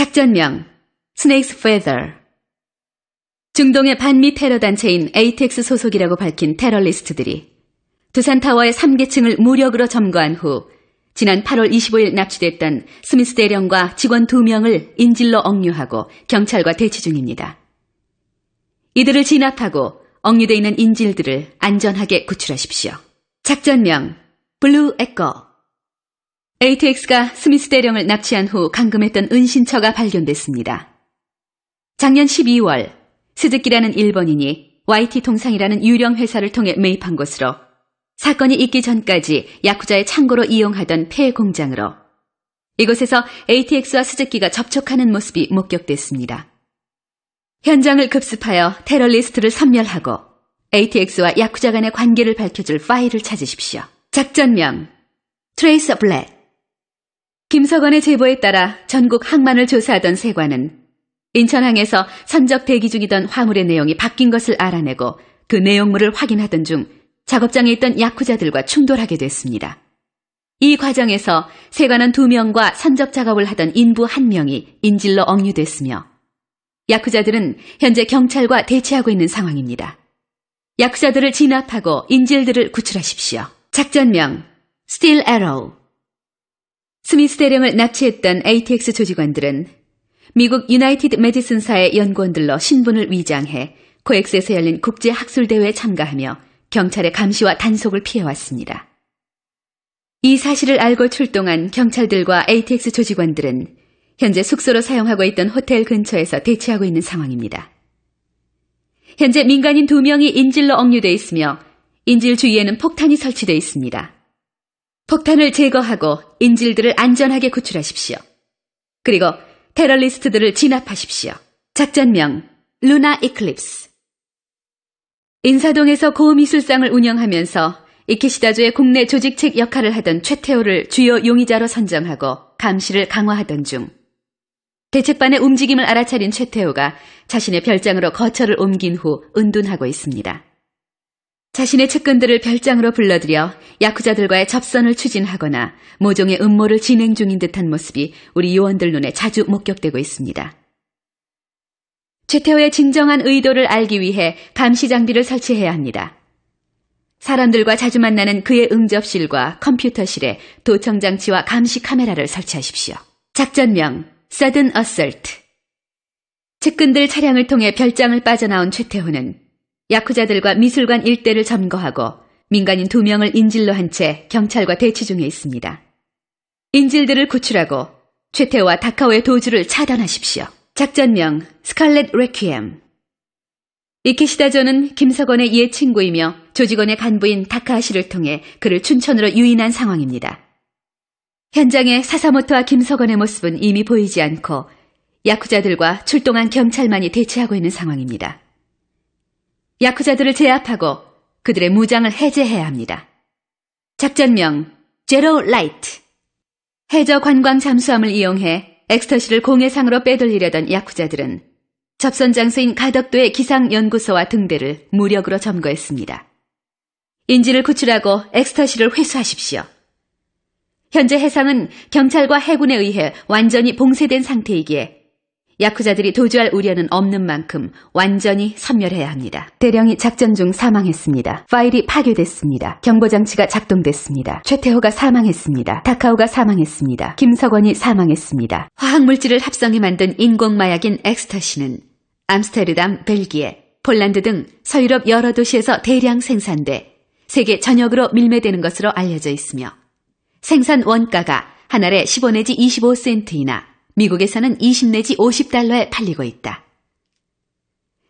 작전명 스네이크스 페더. 중동의 반미 테러 단체인 ATX 소속이라고 밝힌 테러리스트들이 두산타워의 3계층을 무력으로 점거한 후 지난 8월 25일 납치됐던 스미스 대령과 직원 2명을 인질로 억류하고 경찰과 대치 중입니다. 이들을 진압하고 억류돼 있는 인질들을 안전하게 구출하십시오. 작전명 블루 에거. ATX가 스미스 대령을 납치한 후 감금했던 은신처가 발견됐습니다. 작년 12월 스즈키라는 일본인이 YT 통상이라는 유령 회사를 통해 매입한 곳으로 사건이 있기 전까지 야쿠자의 창고로 이용하던 폐 공장으로 이곳에서 ATX와 스즈키가 접촉하는 모습이 목격됐습니다. 현장을 급습하여 테러리스트를 섬멸하고 ATX와 야쿠자 간의 관계를 밝혀줄 파일을 찾으십시오. 작전명 트레이서 블랙. 김석원의 제보에 따라 전국 항만을 조사하던 세관은 인천항에서 선적 대기 중이던 화물의 내용이 바뀐 것을 알아내고 그 내용물을 확인하던 중 작업장에 있던 야쿠자들과 충돌하게 됐습니다. 이 과정에서 세관원 2명과 선적 작업을 하던 인부 1명이 인질로 억류됐으며 야쿠자들은 현재 경찰과 대치하고 있는 상황입니다. 야쿠자들을 진압하고 인질들을 구출하십시오. 작전명 스틸 에로우. 스미스 대령을 납치했던 ATX 조직원들은 미국 유나이티드 메디슨사의 연구원들로 신분을 위장해 코엑스에서 열린 국제학술대회에 참가하며 경찰의 감시와 단속을 피해왔습니다. 이 사실을 알고 출동한 경찰들과 ATX 조직원들은 현재 숙소로 사용하고 있던 호텔 근처에서 대치하고 있는 상황입니다. 현재 민간인 2명이 인질로 억류되어 있으며 인질 주위에는 폭탄이 설치되어 있습니다. 폭탄을 제거하고 인질들을 안전하게 구출하십시오. 그리고 테러리스트들을 진압하십시오. 작전명 루나 이클립스. 인사동에서 고미술상을 운영하면서 이키시다조의 국내 조직책 역할을 하던 최태호를 주요 용의자로 선정하고 감시를 강화하던 중 대책반의 움직임을 알아차린 최태호가 자신의 별장으로 거처를 옮긴 후 은둔하고 있습니다. 자신의 측근들을 별장으로 불러들여 야쿠자들과의 접선을 추진하거나 모종의 음모를 진행 중인 듯한 모습이 우리 요원들 눈에 자주 목격되고 있습니다. 최태호의 진정한 의도를 알기 위해 감시 장비를 설치해야 합니다. 사람들과 자주 만나는 그의 응접실과 컴퓨터실에 도청 장치와 감시 카메라를 설치하십시오. 작전명 Sudden Assault. 측근들 차량을 통해 별장을 빠져나온 최태호는 야쿠자들과 미술관 일대를 점거하고 민간인 2명을 인질로 한 채 경찰과 대치 중에 있습니다. 인질들을 구출하고 최태호와 다카오의 도주를 차단하십시오. 작전명 스칼렛 레퀴엠. 이키시다조는 김석원의 옛 친구이며 조직원의 간부인 다카하 씨를 통해 그를 춘천으로 유인한 상황입니다. 현장에 사사모토와 김석원의 모습은 이미 보이지 않고 야쿠자들과 출동한 경찰만이 대치하고 있는 상황입니다. 야쿠자들을 제압하고 그들의 무장을 해제해야 합니다. 작전명 제로 라이트. 해저 관광 잠수함을 이용해 엑스터시를 공해상으로 빼돌리려던 야쿠자들은 접선 장소인 가덕도의 기상연구소와 등대를 무력으로 점거했습니다. 인질을 구출하고 엑스터시를 회수하십시오. 현재 해상은 경찰과 해군에 의해 완전히 봉쇄된 상태이기에 야쿠자들이 도주할 우려는 없는 만큼 완전히 섬멸해야 합니다. 대령이 작전 중 사망했습니다. 파일이 파괴됐습니다. 경보장치가 작동됐습니다. 최태호가 사망했습니다. 다카오가 사망했습니다. 김석원이 사망했습니다. 화학물질을 합성해 만든 인공마약인 엑스터시는 암스테르담, 벨기에, 폴란드 등 서유럽 여러 도시에서 대량 생산돼 세계 전역으로 밀매되는 것으로 알려져 있으며 생산 원가가 한 알에 15 내지 25센트이나 미국에서는 20 내지 50달러에 팔리고 있다.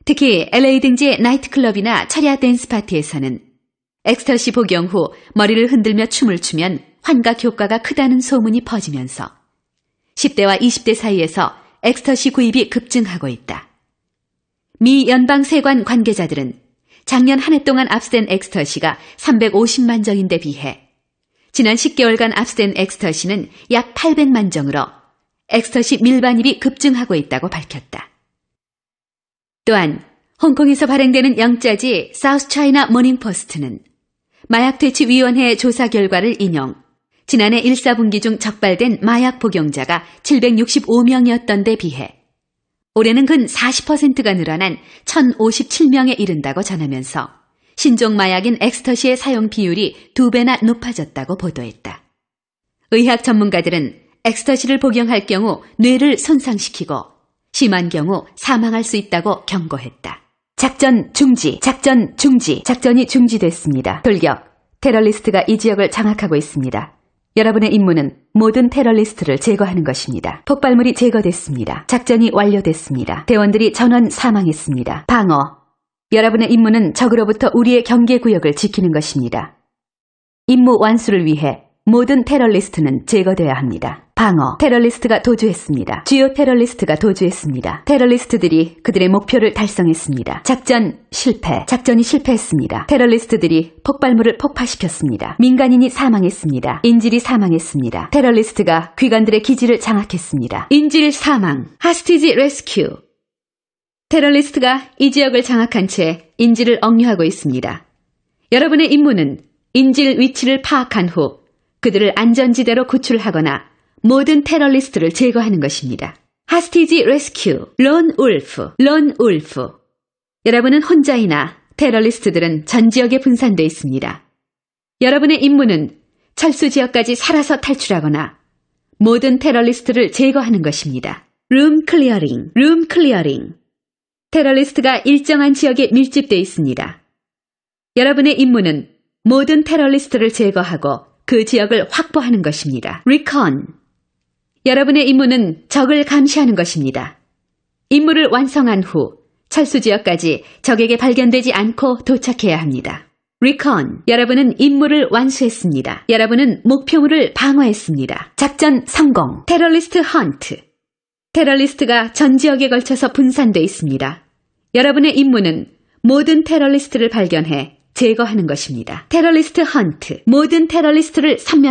특히 LA 등지의 나이트클럽이나 차리아 댄스 파티에서는 엑스터시 복용 후 머리를 흔들며 춤을 추면 환각 효과가 크다는 소문이 퍼지면서 10대와 20대 사이에서 엑스터시 구입이 급증하고 있다. 미 연방세관 관계자들은 작년 한 해 동안 압수된 엑스터시가 350만 정인데 비해 지난 10개월간 압수된 엑스터시는 약 800만 정으로 엑스터시 밀반입이 급증하고 있다고 밝혔다. 또한 홍콩에서 발행되는 영자지 사우스 차이나 모닝포스트는 마약대치위원회의 조사 결과를 인용, 지난해 1, 4분기 중 적발된 마약 복용자가 765명이었던 데 비해 올해는 근 40%가 늘어난 1,057명에 이른다고 전하면서 신종 마약인 엑스터시의 사용 비율이 2배나 높아졌다고 보도했다. 의학 전문가들은 엑스터시를 복용할 경우 뇌를 손상시키고 심한 경우 사망할 수 있다고 경고했다. 작전이 중지됐습니다. 돌격, 테러리스트가 이 지역을 장악하고 있습니다. 여러분의 임무는 모든 테러리스트를 제거하는 것입니다. 폭발물이 제거됐습니다. 작전이 완료됐습니다. 대원들이 전원 사망했습니다. 방어, 여러분의 임무는 적으로부터 우리의 경계구역을 지키는 것입니다. 임무 완수를 위해 모든 테러리스트는 제거되어야 합니다. 방어, 테러리스트가 도주했습니다. 주요 테러리스트가 도주했습니다. 테러리스트들이 그들의 목표를 달성했습니다. 작전이 실패했습니다. 테러리스트들이 폭발물을 폭파시켰습니다. 민간인이 사망했습니다. 인질이 사망했습니다. 테러리스트가 귀관들의 기지를 장악했습니다. 인질 사망, 하스티지 레스큐. 테러리스트가 이 지역을 장악한 채 인질을 억류하고 있습니다. 여러분의 임무는 인질 위치를 파악한 후 그들을 안전지대로 구출하거나 모든 테러리스트를 제거하는 것입니다. 하스티지 레스큐, 론 울프. 여러분은 혼자이나 테러리스트들은 전 지역에 분산되어 있습니다. 여러분의 임무는 철수 지역까지 살아서 탈출하거나 모든 테러리스트를 제거하는 것입니다. 룸 클리어링. 테러리스트가 일정한 지역에 밀집되어 있습니다. 여러분의 임무는 모든 테러리스트를 제거하고 그 지역을 확보하는 것입니다. 리컨. 여러분의 임무는 적을 감시하는 것입니다. 임무를 완성한 후 철수 지역까지 적에게 발견되지 않고 도착해야 합니다. 리컨. 여러분은 임무를 완수했습니다. 여러분은 목표물을 방어했습니다. 작전 성공. 테러리스트 헌트. 테러리스트가 전 지역에 걸쳐서 분산되어 있습니다. 여러분의 임무는 모든 테러리스트를 발견해 제거하는 것입니다. 테러리스트 헌트. 모든 테러리스트를 섬멸하십시오.